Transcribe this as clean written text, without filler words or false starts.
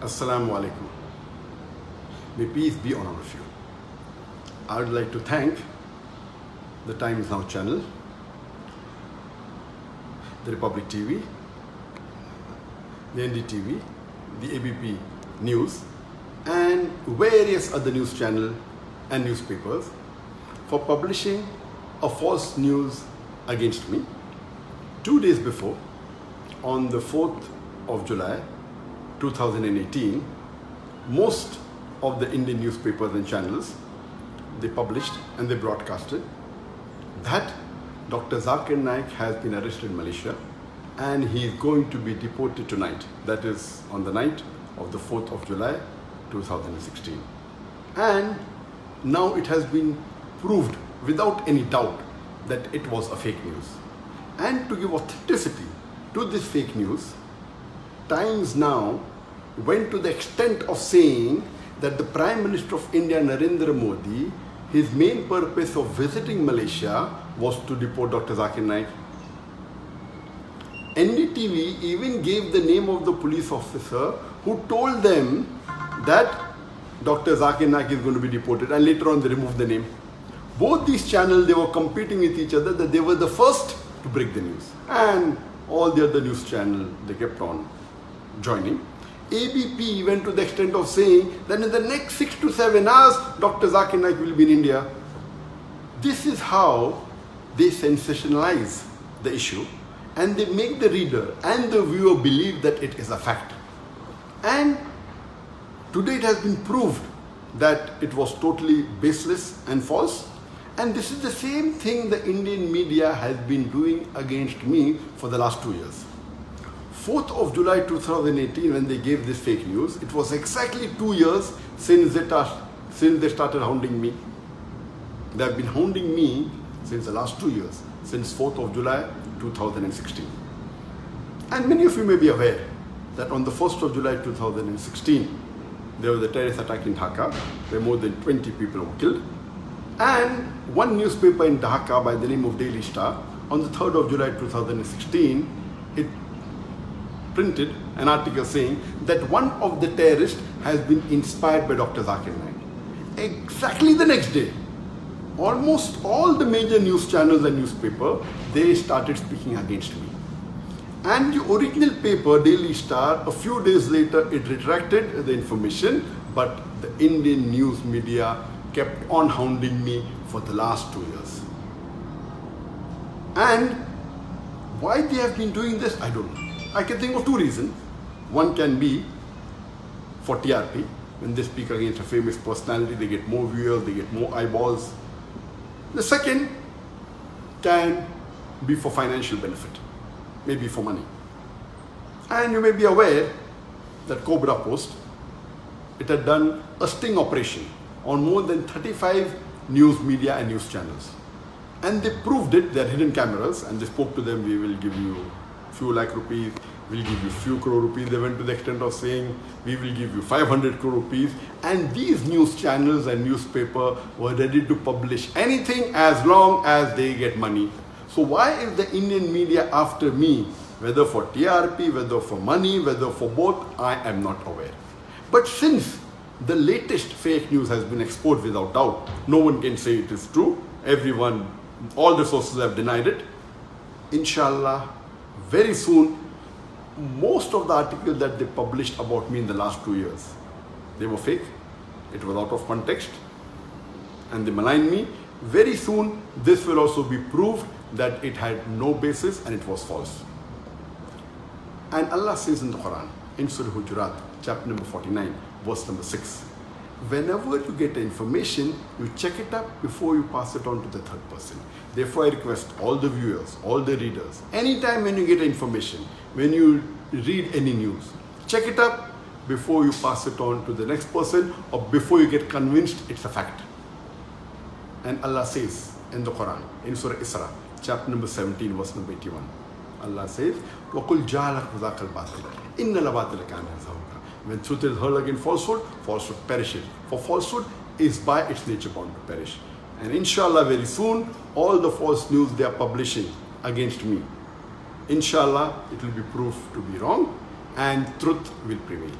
Assalamu alaikum. May peace be on all of you. I would like to thank the Times Now channel, the Republic TV, the NDTV, the ABP News, and various other news channels and newspapers for publishing a false news against me 2 days before, on the 4th of July 2018. Most of the Indian newspapers and channels, they published and they broadcasted that Dr. Zakir Naik has been arrested in Malaysia and he is going to be deported tonight. That is on the night of the 4th of July 2016. And now it has been proved without any doubt that it was a fake news. And to give authenticity to this fake news, Times Now went to the extent of saying that the Prime Minister of India, Narendra Modi, his main purpose of visiting Malaysia was to deport Dr. Zakir Naik. NDTV even gave the name of the police officer who told them that Dr. Zakir Naik is going to be deported, and later on they removed the name. Both these channels, they were competing with each other, that they were the first to break the news. And all the other news channels, they kept on joining. ABP went to the extent of saying that in the next 6 to 7 hours, Dr. Zakir Naik will be in India. This is how they sensationalize the issue and they make the reader and the viewer believe that it is a fact. And today it has been proved that it was totally baseless and false. And this is the same thing the Indian media has been doing against me for the last 2 years. 4th of July 2018, when they gave this fake news, it was exactly 2 years since they started hounding me. They have been hounding me since the last 2 years, since 4th of July 2016. And many of you may be aware that on the 1st of July 2016, there was a terrorist attack in Dhaka, where more than 20 people were killed. And one newspaper in Dhaka by the name of Daily Star, on the 3rd of July 2016, it printed an article saying that one of the terrorists has been inspired by Dr. Zakir Naik. Exactly the next day, almost all the major news channels and newspapers, they started speaking against me. And the original paper, Daily Star, a few days later, it retracted the information, but the Indian news media kept on hounding me for the last 2 years. And why they have been doing this, I don't know. I can think of 2 reasons. One can be for TRP. When they speak against a famous personality, they get more viewers, they get more eyeballs. The second can be for financial benefit, maybe for money. And you may be aware that Cobra Post, it had done a sting operation on more than 35 news media and news channels. And they proved it, they had hidden cameras, and they spoke to them, we will give you few lakh rupees, we'll give you few crore rupees. They went to the extent of saying, we will give you 500 crore rupees. And these news channels and newspaper were ready to publish anything as long as they get money. So why is the Indian media after me? Whether for TRP, whether for money, whether for both, I am not aware. But since the latest fake news has been exposed without doubt, no one can say it is true. Everyone, all the sources have denied it. Inshallah, very soon, most of the articles that they published about me in the last 2 years, they were fake, it was out of context, and they maligned me. Very soon, this will also be proved that it had no basis and it was false. And Allah says in the Quran, in Surah Hujurat, chapter number 49, verse number 6, whenever you get information, you check it up before you pass it on to the third person. Therefore, I request all the viewers, all the readers, anytime when you get information, when you read any news, check it up before you pass it on to the next person or before you get convinced it's a fact. And Allah says in the Quran, in Surah Isra, chapter number 17, verse number 81, Allah says, وَقُلْ جَعَلَكْ ذَاكَ الْبَاطِلَ إِنَّ الْبَاطِلَ كَانَ زَهُوقًا. When truth is heard against falsehood, falsehood perishes. For falsehood is by its nature bound to perish. And inshallah, very soon, all the false news they are publishing against me, inshallah, it will be proved to be wrong and truth will prevail.